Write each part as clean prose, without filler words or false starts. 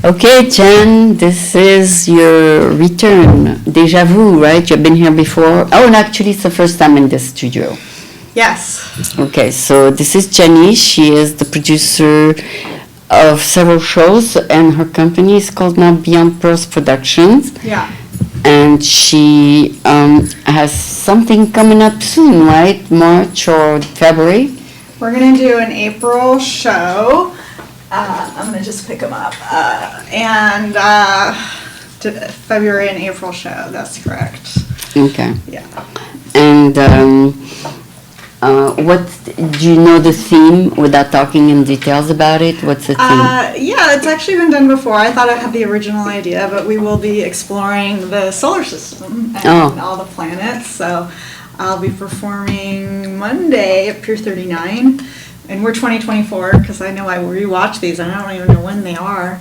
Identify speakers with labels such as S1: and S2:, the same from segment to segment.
S1: Okay, Jen, this is your return. Deja vu, right? You've been here before. Oh, and actually, it's the first time in this studio.
S2: Yes.
S1: Okay, so this is Jenny. She is the producer of several shows, and her company is called now Beyond Pearls Productions.
S2: Yeah.
S1: And she has something coming up soon, right? March or February?
S2: We're going to do an April show. I'm going to just pick them up. February and April show, that's correct.
S1: Okay.
S2: Yeah.
S1: And what do you know the theme without talking in details about it? What's the theme?
S2: Yeah, it's actually been done before. I thought I had the original idea, but we will be exploring the solar system and all the planets. So I'll be performing Monday at Pier 39, and we're 2024 because I know I rewatch these and I don't even know when they are.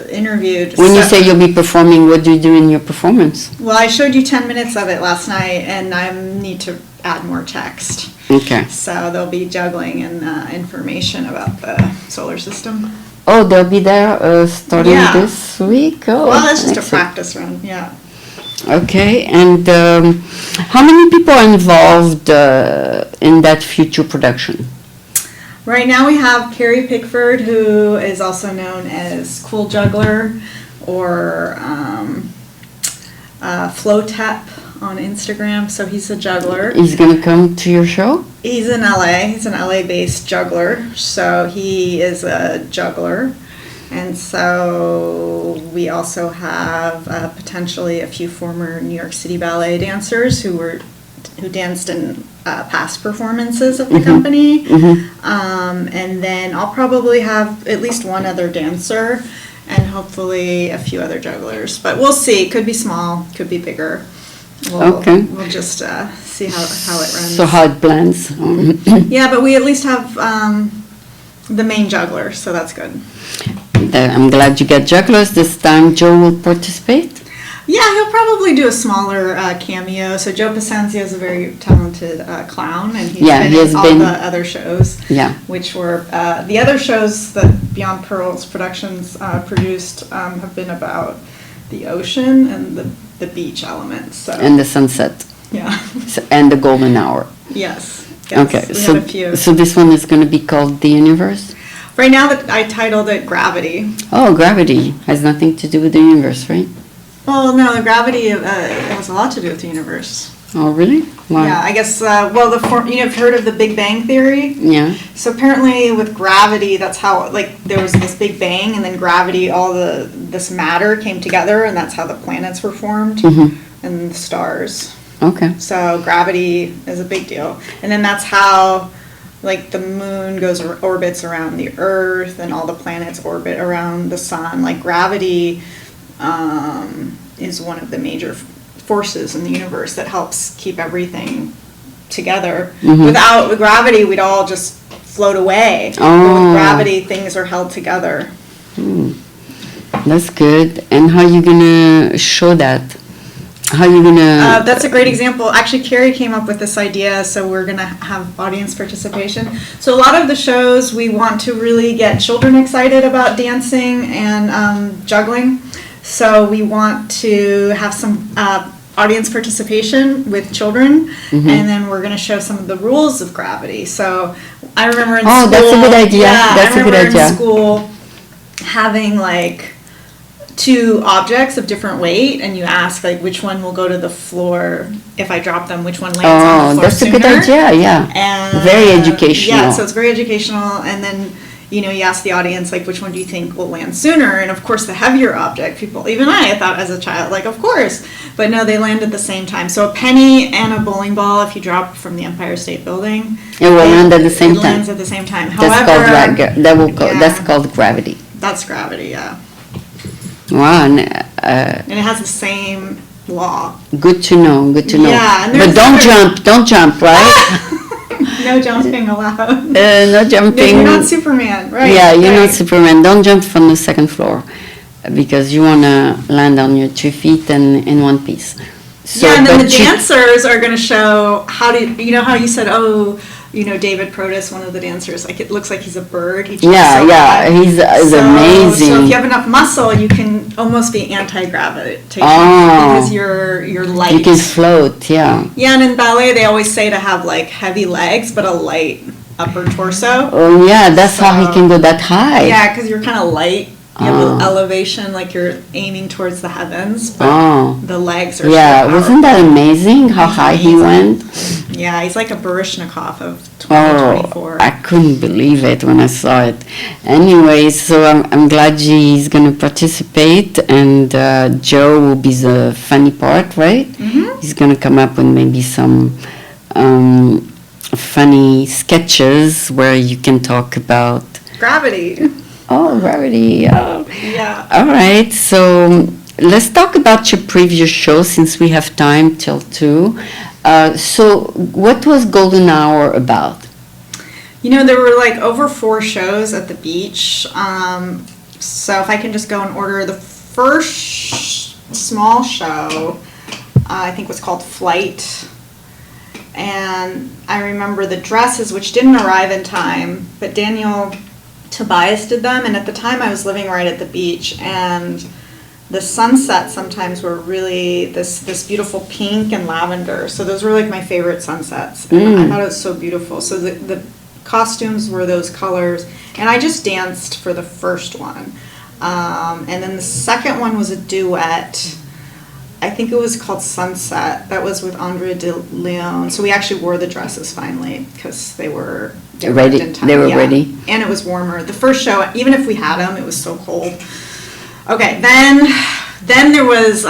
S2: Interviewed.
S1: When you say you'll be performing, what do you do in your performance?
S2: Well, I showed you 10 minutes of it last night, and I need to add more text.
S1: Okay.
S2: So there'll be juggling and information about the solar system.
S1: Oh, they'll be there starting
S2: Yeah.
S1: this week? Oh,
S2: Well, that's just a
S1: excellent.
S2: practice run, yeah.
S1: Okay, and how many people are involved in that future production?
S2: Right now we have Carrie Pickford, who is also known as Cool Juggler or Flowtep on Instagram. So he's a juggler.
S1: He's going to come to your show?
S2: He's in LA. He's an LA-based juggler. So he is a juggler. And so we also have potentially a few former New York City ballet dancers who danced in past performances of the company. And then I'll probably have at least one other dancer and hopefully a few other jugglers. But we'll see. Could be small, could be bigger.
S1: Okay.
S2: We'll just see how it runs.
S1: So how it blends.
S2: Yeah, but we at least have the main juggler, so that's good.
S1: I'm glad you got jugglers. This time Joe will participate?
S2: Yeah, he'll probably do a smaller cameo. So Joe Pacencio is a very talented clown, and he's been in all the other shows.
S1: Yeah.
S2: Which were the other shows that Beyond Pearls Productions produced have been about the ocean and the beach elements. So.
S1: And the sunset.
S2: Yeah.
S1: And the golden hour.
S2: Yes.
S1: Okay,
S2: We have a few.
S1: so this one is going to be called The Universe?
S2: Right now, I titled it Gravity.
S1: Oh, gravity has nothing to do with the universe, right?
S2: Well, no, the gravity has a lot to do with the universe.
S1: Oh, really? Why?
S2: Yeah, I guess. You've heard of the Big Bang Theory.
S1: Yeah.
S2: So apparently, with gravity, that's how there was this Big Bang, and then gravity, this matter came together, and that's how the planets were formed and the stars.
S1: Okay.
S2: So gravity is a big deal, and then that's how. The moon orbits around the Earth, and all the planets orbit around the sun. Gravity is one of the major forces in the universe that helps keep everything together. Without gravity, we'd all just float away. But with gravity, things are held together.
S1: That's good. And how are you going to show that? How are you going to...
S2: That's a great example. Actually, Carrie came up with this idea, so we're going to have audience participation. So a lot of the shows, we want to really get children excited about dancing and juggling. So we want to have some audience participation with children, and then we're going to show some of the rules of gravity. So I remember in school... Oh,
S1: that's a good idea.
S2: Yeah,
S1: that's
S2: I
S1: a good
S2: remember
S1: idea.
S2: in school having two objects of different weight, and you ask which one will go to the floor if I drop them, which one lands on the floor
S1: that's
S2: sooner.
S1: A good idea, yeah.
S2: And,
S1: very educational.
S2: Yeah, so it's very educational, and then you ask the audience which one do you think will land sooner, and of course the heavier object, even I thought as a child of course, but no, they land at the same time. So a penny and a bowling ball, if you drop from the Empire State Building,
S1: it will land at the same time.
S2: It lands at the same time.
S1: That's called gravity.
S2: That's gravity, yeah.
S1: Wow, and
S2: it has the same law.
S1: Good to know.
S2: Yeah,
S1: but don't jump, right?
S2: No jumping allowed.
S1: No jumping.
S2: You're not Superman, right?
S1: Yeah, you're not Superman. Don't jump from the second floor because you want to land on your 2 feet and in one piece. So,
S2: and then the dancers are going to show how you said, you know, David Protus, one of the dancers, like it looks like he's a bird. He jumps
S1: Yeah,
S2: so
S1: yeah,
S2: high.
S1: he's amazing.
S2: So if you have enough muscle, you can almost be anti-gravitational because you're light.
S1: You can float, yeah.
S2: Yeah, and in ballet they always say to have like heavy legs but a light upper torso.
S1: Oh yeah, that's how he can go that high.
S2: Yeah, because you're kind of light. You have elevation, like you're aiming towards the heavens, but the legs are
S1: yeah,
S2: so
S1: wasn't that amazing how high he went?
S2: Yeah, he's like a Baryshnikov of 2024.
S1: I couldn't believe it when I saw it. Anyway, so I'm glad he's going to participate, and Joe will be the funny part, right? Mm-hmm. He's going to come up with maybe some funny sketches where you can talk about
S2: gravity.
S1: Oh, gravity. Oh.
S2: Yeah.
S1: All right. So let's talk about your previous show since we have time till 2. So what was Golden Hour about?
S2: You know, there were like over 4 shows at the beach. So if I can just go in order, the first small show, I think was called Flight. And I remember the dresses, which didn't arrive in time, but Daniel Tobias did them, and at the time I was living right at the beach, and the sunsets sometimes were really this beautiful pink and lavender. So those were like my favorite sunsets, and I thought it was so beautiful. So the costumes were those colors, and I just danced for the first one, and then the second one was a duet. I think it was called Sunset. That was with Andrea de Leon. So we actually wore the dresses finally because they were
S1: ready.
S2: In time.
S1: They were ready.
S2: And it was warmer. The first show, even if we had them, it was so cold. Okay, then there was,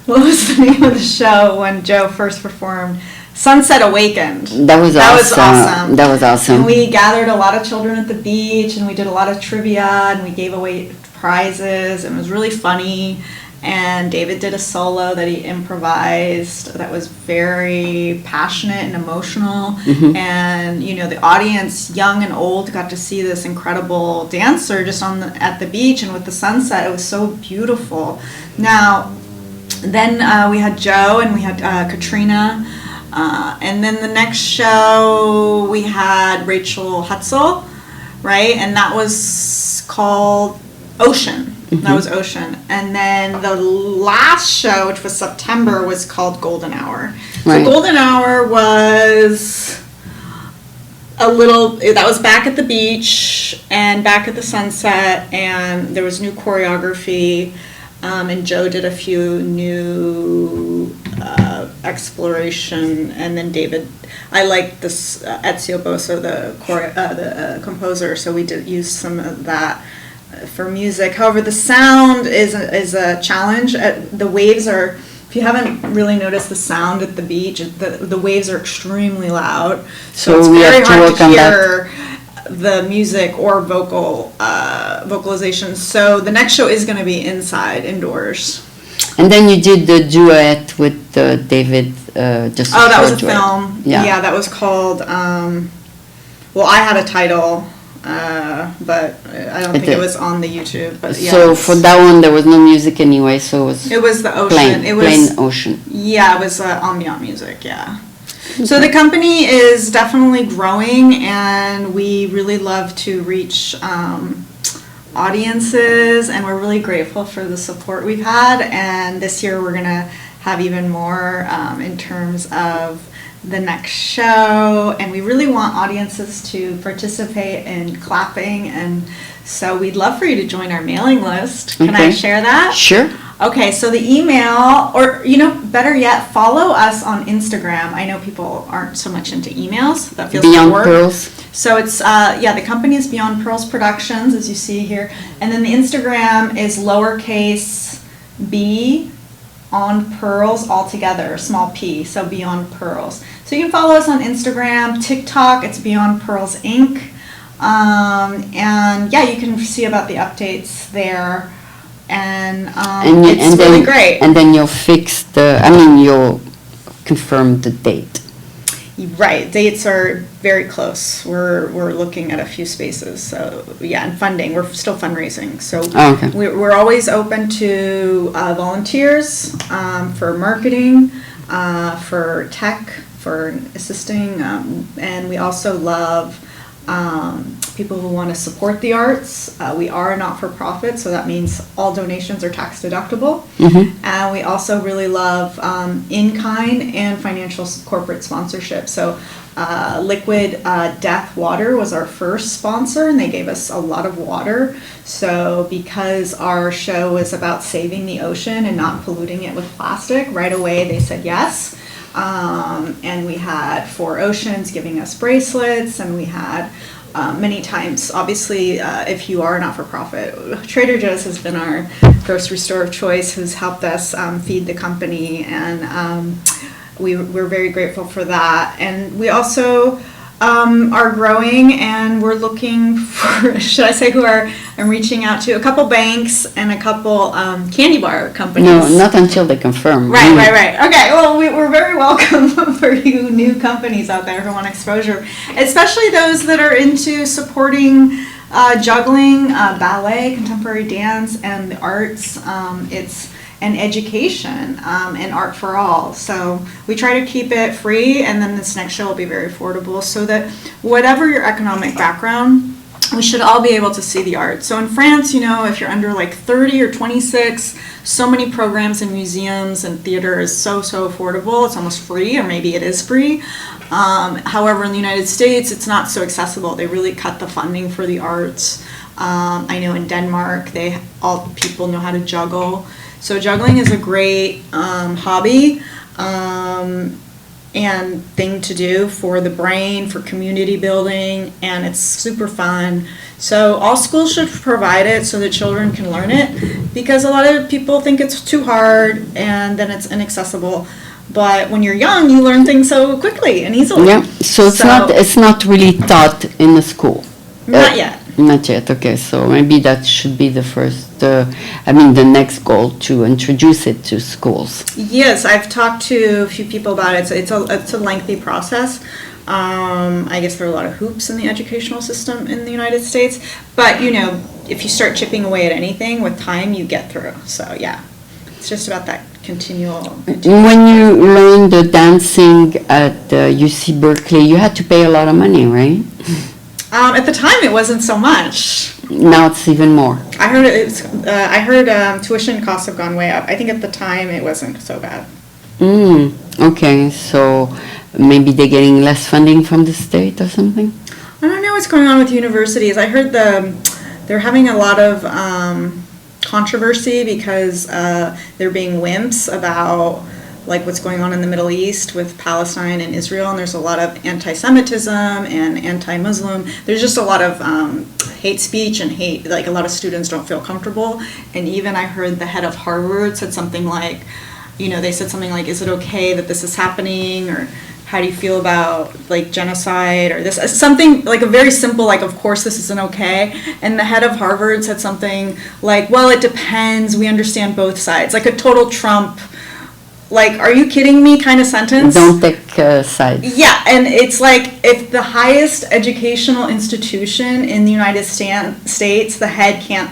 S2: what was the name of the show when Joe first performed? Sunset Awakened.
S1: That was awesome. That was awesome.
S2: And we gathered a lot of children at the beach, and we did a lot of trivia, and we gave away prizes, and it was really funny. And David did a solo that he improvised that was very passionate and emotional. Mm-hmm. And, you know, the audience, young and old, got to see this incredible dancer just at the beach and with the sunset. It was so beautiful. Now, then we had Joe and we had Katrina. And then the next show we had Rachel Hutzel, right? And that was called Ocean. Mm-hmm. That was Ocean. And then the last show, which was September, was called Golden Hour. Right. So Golden Hour was that was back at the beach and back at the sunset, and there was new choreography, and Joe did a few new exploration, and then David, I liked this Ezio Bosso, the composer, so we did use some of that for music. However, the sound is a challenge. The waves are, if you haven't really noticed the sound at the beach, the waves are extremely loud. So it's very hard to hear the music or vocalization. So the next show is going to be indoors. And
S1: then you did the duet with David.
S2: That was a film. Yeah, that was called. Well, I had a title. But I don't think it was on the YouTube. But yeah,
S1: so for that one, there was no music anyway, so
S2: it was the ocean.
S1: Plain ocean.
S2: Yeah, it was ambient music. Yeah. So the company is definitely growing, and we really love to reach audiences, and we're really grateful for the support we've had. And this year, we're gonna have even more in terms of the next show, and we really want audiences to participate in clapping, and so we'd love for you to join our mailing list. Can I share that?
S1: Sure.
S2: Okay, so the email, or better yet, follow us on Instagram. I know people aren't so much into emails. That feels
S1: Beyond
S2: like work.
S1: Pearls.
S2: So it's the company is Beyond Pearls Productions, as you see here, and then the Instagram is lowercase b on Pearls all together, small p, so Beyond Pearls. So you can follow us on Instagram, TikTok, it's Beyond Pearls Inc. And yeah, you can see about the updates there. And it's really great.
S1: And then you'll you'll confirm the date.
S2: Right, dates are very close. We're looking at a few spaces. So yeah, and funding. We're still fundraising. So we're always open to volunteers for marketing, for tech, for assisting, and we also love people who want to support the arts. We are a not-for-profit, so that means all donations are tax deductible. And we also really love in-kind and financial corporate sponsorship. So Liquid Death Water was our first sponsor, and they gave us a lot of water. So because our show was about saving the ocean and not polluting it with plastic, right away they said yes. And we had 4 Oceans giving us bracelets, and we had many times, obviously, if you are not-for-profit, Trader Joe's has been our grocery store of choice, who's helped us feed the company, and we're very grateful for that. And we also are growing, and we're looking for, should I say who I'm reaching out to? A couple banks and a couple candy bar companies.
S1: No, not until they confirm.
S2: Right. Okay, well, we're very welcome for you new companies out there who want exposure, especially those that are into supporting juggling, ballet, contemporary dance, and the arts. It's an education and art for all. So we try to keep it free, and then this next show will be very affordable, so that whatever your economic background, we should all be able to see the art. So in France, if you're under like 30 or 26, so many programs in museums and theater is so affordable. It's almost free, or maybe it is free. However, in the United States, it's not so accessible. They really cut the funding for the arts. I know in Denmark, all people know how to juggle. So juggling is a great hobby and thing to do for the brain, for community building, and it's super fun. So all schools should provide it so that children can learn it, because a lot of people think it's too hard and then it's inaccessible. But when you're young, you learn things so quickly and easily.
S1: Yeah, so it's not really taught in the school.
S2: Not yet.
S1: Not yet, okay, so maybe that should be the first, the next goal, to introduce it to schools.
S2: Yes, I've talked to a few people about it. It's a lengthy process. I guess there are a lot of hoops in the educational system in the United States, but if you start chipping away at anything, with time you get through. So yeah, it's just about that continual.
S1: When you learned the dancing at UC Berkeley, you had to pay a lot of money, right?
S2: At the time, it wasn't so much.
S1: Now it's even more.
S2: I heard tuition costs have gone way up. I think at the time it wasn't so bad.
S1: Okay, so maybe they're getting less funding from the state or something?
S2: I don't know what's going on with universities. I heard they're having a lot of controversy because they're being wimps about like what's going on in the Middle East with Palestine and Israel, and there's a lot of anti-Semitism and anti-Muslim. There's just a lot of hate speech and hate, like a lot of students don't feel comfortable. And even I heard the head of Harvard said something like, they said something like, is it okay that this is happening? Or how do you feel about like genocide or this? Something like a very simple, like, of course this isn't okay. And the head of Harvard said something like, well, it depends. We understand both sides. Like a total Trump, like, are you kidding me kind of sentence?
S1: Don't take sides.
S2: Yeah, and it's like if the highest educational institution in the United States, the head can't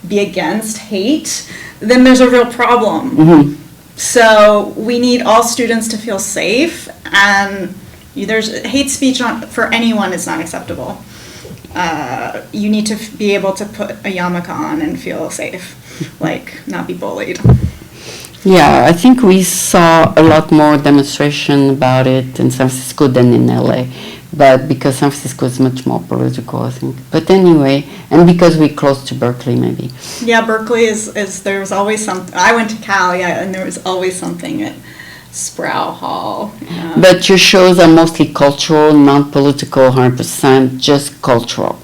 S2: be against hate, then there's a real problem.
S1: Mm-hmm.
S2: So we need all students to feel safe, and there's hate speech for anyone is not acceptable. You need to be able to put a yarmulke on and feel safe, like not be bullied.
S1: Yeah, I think we saw a lot more demonstration about it in San Francisco than in LA, but because San Francisco is much more political, I think. But anyway, and because we're close to Berkeley, maybe.
S2: Yeah, Berkeley is there's always something. I went to Cal, and there was always something at Sproul Hall.
S1: But your shows are mostly cultural, non-political, 100%, just cultural.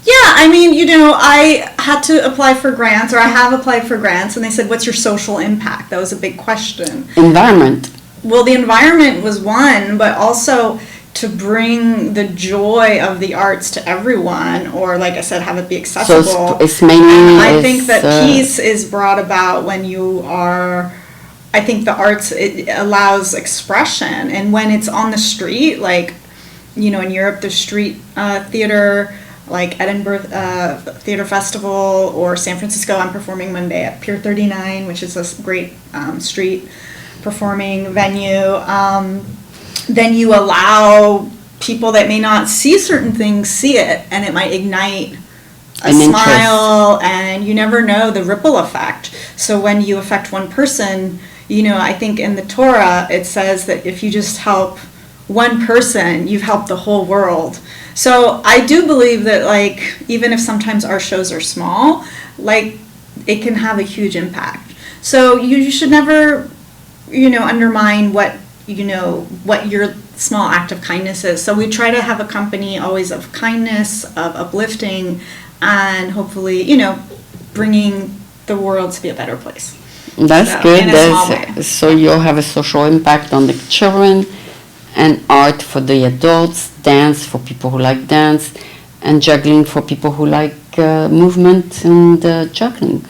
S2: Yeah, I mean, I had to apply for grants, or I have applied for grants, and they said, what's your social impact? That was a big question.
S1: Environment.
S2: Well, the environment was one, but also to bring the joy of the arts to everyone, or like I said, have it be accessible.
S1: So it's mainly.
S2: I think that peace is brought about when you are. I think the arts, it allows expression, and when it's on the street, like in Europe, the street theater, like Edinburgh Theater Festival, or San Francisco, I'm performing Monday at Pier 39, which is a great street performing venue. then you allow people that may not see certain things see it, and it might ignite a smile, and you never know the ripple effect. So when you affect one person, I think in the Torah it says that if you just help one person, you've helped the whole world. So I do believe that, like, even if sometimes our shows are small, like, it can have a huge impact. So you should never, undermine what your small act of kindness is. So we try to have a company always of kindness, of uplifting, and hopefully, bringing the world to be a better place.
S1: That's good. So you'll have a social impact on the children, and art for the adults, dance for people who like dance, and juggling for people who like movement and juggling.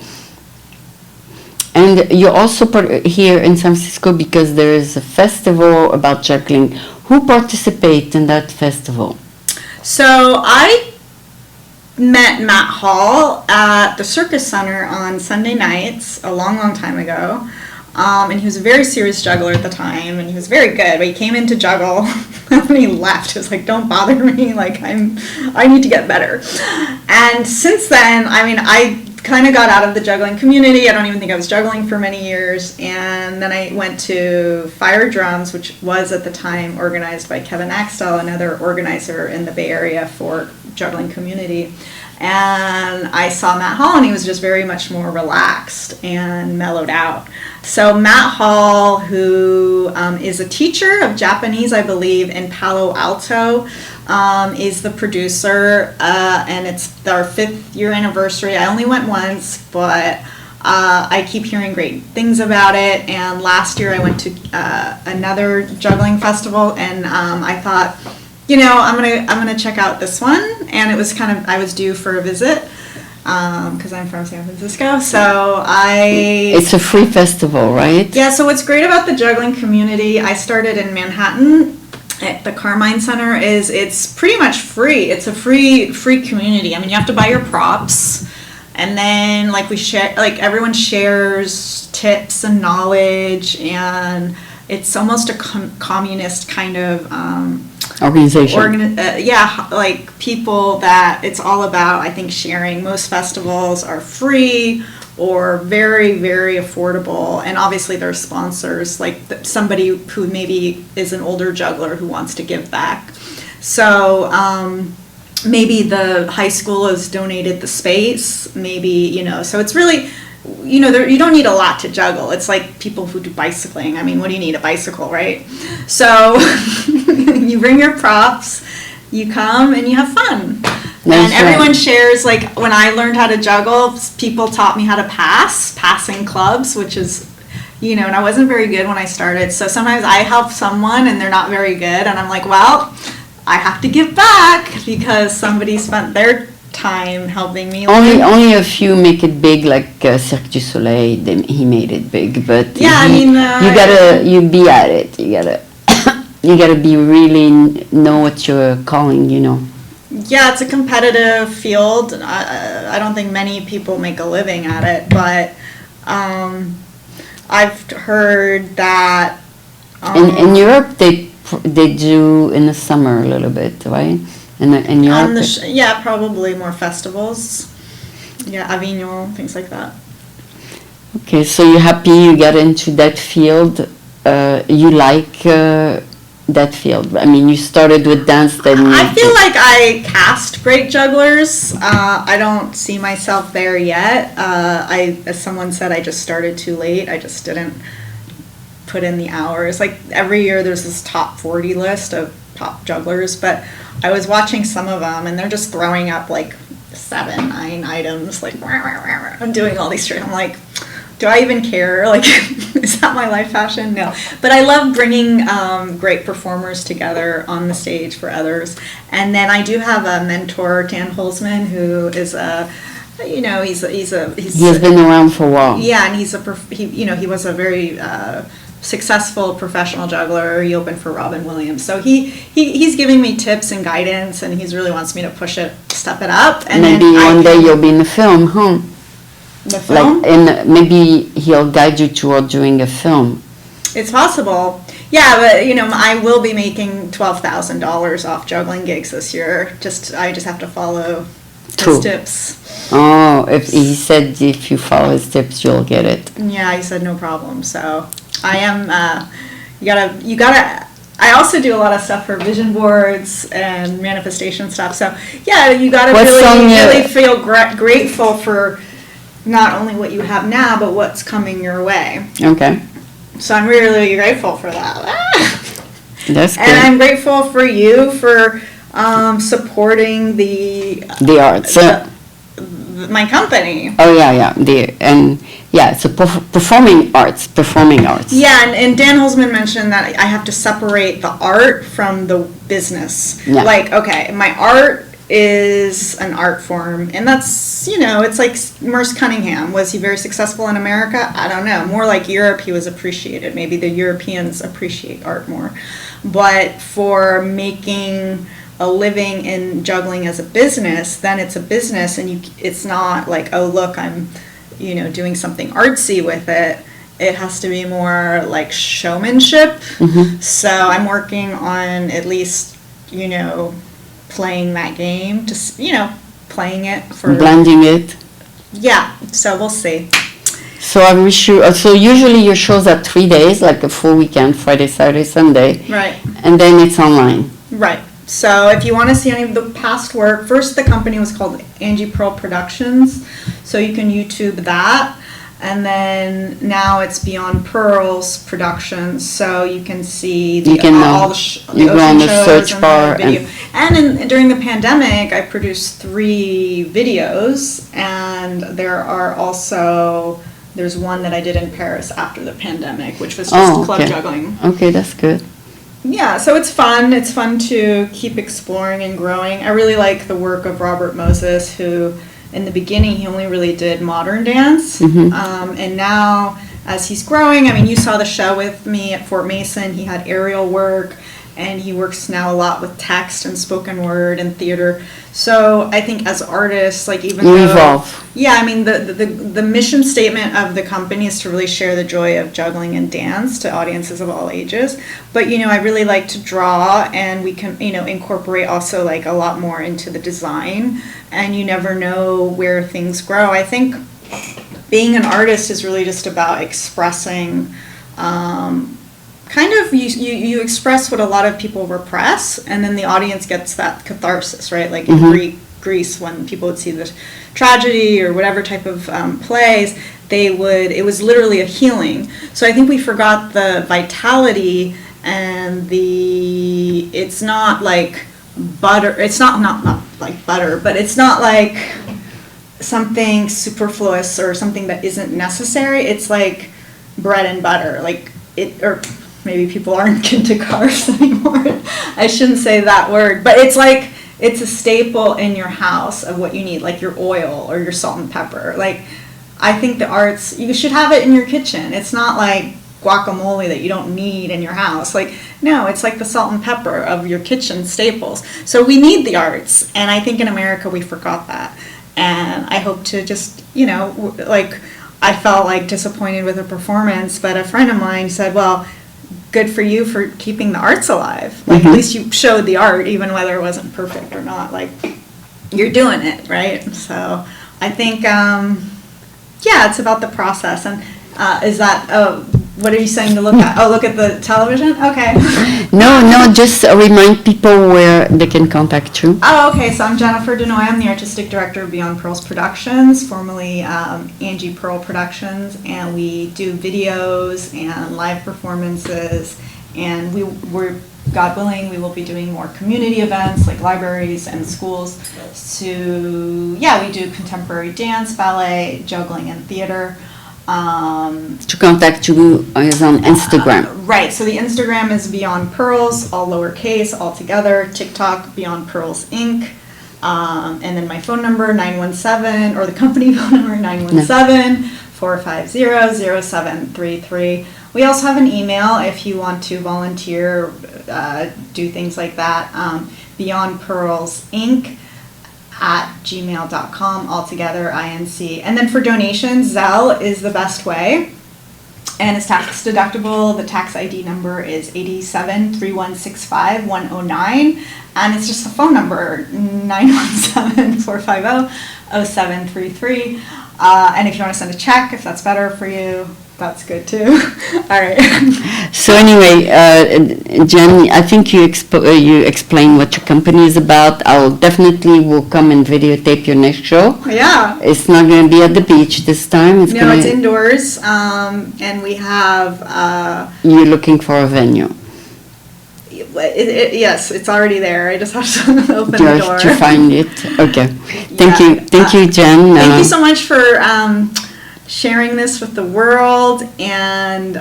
S1: And you're also here in San Francisco because there is a festival about juggling. Who participates in that festival?
S2: So I met Matt Hall at the Circus Center on Sunday nights a long, long time ago. And he was a very serious juggler at the time, and he was very good, but he came in to juggle, and when he left, he was like, don't bother me, like, I need to get better. And since then, I kind of got out of the juggling community. I don't even think I was juggling for many years, and then I went to Fire Drums, which was at the time organized by Kevin Axtell, another organizer in the Bay Area for juggling community. And I saw Matt Hall, and he was just very much more relaxed and mellowed out. So Matt Hall, who is a teacher of Japanese, I believe, in Palo Alto, is the producer, and it's our 5th year anniversary. I only went once, but I keep hearing great things about it. And last year I went to another juggling festival, and I thought, I'm gonna check out this one. And it was I was due for a visit, because I'm from San Francisco, so
S1: It's a free festival, right?
S2: Yeah, so what's great about the juggling community, I started in Manhattan at the Carmine Center, is it's pretty much free. It's a free community. You have to buy your props, and then, like, we share, like, everyone shares tips and knowledge, and it's almost a communist kind of
S1: organization.
S2: Like, people that it's all about, I think, sharing. Most festivals are free or very, very affordable, and obviously there's sponsors, like somebody who maybe is an older juggler who wants to give back. So maybe the high school has donated the space, maybe, so it's really, you don't need a lot to juggle. It's like people who do bicycling. What do you need? A bicycle, right? So you bring your props, you come, and you have fun. And everyone shares, like, when I learned how to juggle, people taught me how to passing clubs, which is, and I wasn't very good when I started. So sometimes I help someone and they're not very good, and I'm like, well, I have to give back because somebody spent their time helping me.
S1: Only a few make it big, like Cirque du Soleil. He made it big, but
S2: yeah,
S1: you be at it. You gotta be really know what you're calling.
S2: Yeah, it's a competitive field. I don't think many people make a living at it, but I've heard that
S1: in Europe they do in the summer a little bit, right? In Europe,
S2: probably more festivals. Yeah, Avignon, things like that.
S1: Okay, so you're happy you got into that field. You like that field. You started with dance, then
S2: I feel like I cast great jugglers. I don't see myself there yet. As someone said, I just started too late. I just didn't put in the hours. Like, every year there's this top 40 list of top jugglers, but I was watching some of them, and they're just throwing up like 7, 9 items, like, I'm doing all these tricks. I'm like, do I even care? Like, is that my life passion? No. But I love bringing great performers together on the stage for others. And then I do have a mentor, Dan Holzman, who is a,
S1: he's been around for a while.
S2: Yeah, and he was a very successful professional juggler. He opened for Robin Williams. So he's giving me tips and guidance, and he really wants me to step it up. And
S1: maybe one day you'll be in the film, huh?
S2: The film?
S1: And maybe he'll guide you toward doing a film.
S2: It's possible. Yeah, but you know, I will be making $12,000 off juggling gigs this year. I just have to follow
S1: True.
S2: his tips.
S1: Oh, if he said if you follow his tips, you'll get it.
S2: Yeah, he said no problem. So I am. You gotta. I also do a lot of stuff for vision boards and manifestation stuff. So yeah, you gotta really feel grateful for not only what you have now, but what's coming your way.
S1: Okay.
S2: So I'm really grateful for that.
S1: That's good.
S2: And I'm grateful for you for supporting the
S1: arts.
S2: My company.
S1: Oh yeah. It's a performing arts.
S2: Yeah, and Dan Holzman mentioned that I have to separate the art from the business.
S1: Yeah.
S2: Like, okay, my art is an art form, and that's, you know, it's like Merce Cunningham. Was he very successful in America? I don't know. More like Europe, he was appreciated. Maybe the Europeans appreciate art more. But for making a living in juggling as a business, then it's a business, and it's not like, oh look, I'm, you know, doing something artsy with it. It has to be more like showmanship.
S1: Mm-hmm.
S2: So I'm working on at least, you know, playing that game, just, you know, playing it for
S1: blending it.
S2: Yeah, so we'll see.
S1: So I wish you. So usually your shows are 3 days, like a full weekend, Friday, Saturday, Sunday.
S2: Right.
S1: And then it's online.
S2: Right. So if you want to see any of the past work, first the company was called Angie Pearl Productions, so you can YouTube that. And then now it's Beyond Pearls Productions, so you can see
S1: all the
S2: you
S1: go on the
S2: shows
S1: search bar.
S2: And during the pandemic, I produced 3 videos, and there's one that I did in Paris after the pandemic, which was just club juggling.
S1: Okay, that's good.
S2: Yeah, so it's fun. It's fun to keep exploring and growing. I really like the work of Robert Moses, who in the beginning he only really did modern dance.
S1: Mm-hmm.
S2: And now as he's growing, I mean, you saw the show with me at Fort Mason. He had aerial work, and he works now a lot with text and spoken word and theater. So I think as artists, like even though,
S1: evolve.
S2: Yeah, I mean the mission statement of the company is to really share the joy of juggling and dance to audiences of all ages. But you know, I really like to draw, and we can, you know, incorporate also like a lot more into the design. And you never know where things grow. I think being an artist is really just about expressing. Kind of you express what a lot of people repress, and then the audience gets that catharsis, right? Like in Greece, when people would see the tragedy or whatever type of plays, it was literally a healing. So I think we forgot the vitality and it's not like butter. It's not like butter, but it's not like something superfluous or something that isn't necessary. It's like bread and butter, like it, or maybe people aren't into carbs anymore. I shouldn't say that word, but it's like, it's a staple in your house of what you need, like your oil or your salt and pepper. Like, I think the arts, you should have it in your kitchen. It's not like guacamole that you don't need in your house. Like, no, it's like the salt and pepper of your kitchen staples. So we need the arts, and I think in America we forgot that. And I hope to just, you know, like, I felt like disappointed with a performance, but a friend of mine said, well, good for you for keeping the arts alive. Like, at least you showed the art, even whether it wasn't perfect or not. Like, you're doing it, right? So I think, yeah, it's about the process. And is that, what are you saying to look at? Oh, look at the television? Okay.
S1: No, just remind people where they can contact you.
S2: Oh, okay. So I'm Jennifer Dinoia. I'm the Artistic Director of Beyond Pearls Productions, formerly Angie Pearl Productions, and we do videos and live performances, and we're, God willing, we will be doing more community events like libraries and schools. We do contemporary dance, ballet, juggling, and theater.
S1: To contact you is on Instagram.
S2: Right, so the Instagram is Beyond Pearls, all lowercase, all together. TikTok, Beyond Pearls Inc. And then my phone number, 917, or the company phone number, 917-450-0733. We also have an email if you want to volunteer, do things like that. Beyond Pearls Inc. @gmail.com, altogether, INC. And then for donations, Zelle is the best way. and it's tax deductible. The tax ID number is 873165-109, and it's just a phone number, 917-450-0733. And if you want to send a check, if that's better for you, that's good too. All right.
S1: So anyway, Jenn, I think you explained what your company is about. I'll definitely will come and videotape your next show.
S2: Yeah.
S1: It's not going to be at the beach this time.
S2: It's indoors, and we have.
S1: You're looking for a venue.
S2: Yes, it's already there. I just have to open the door.
S1: To find it. Okay. Thank you, Jenn.
S2: Thank you so much for sharing this with the world, and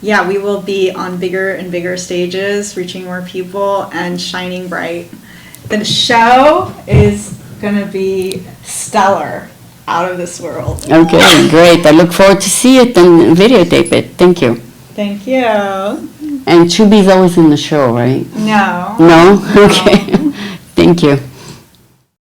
S2: we will be on bigger and bigger stages, reaching more people and shining bright. The show is going to be stellar, out of this world.
S1: Okay, great. I look forward to see it and videotape it. Thank you.
S2: Thank you.
S1: And Chubby's always in the show, right?
S2: No.
S1: No? Okay. Thank you.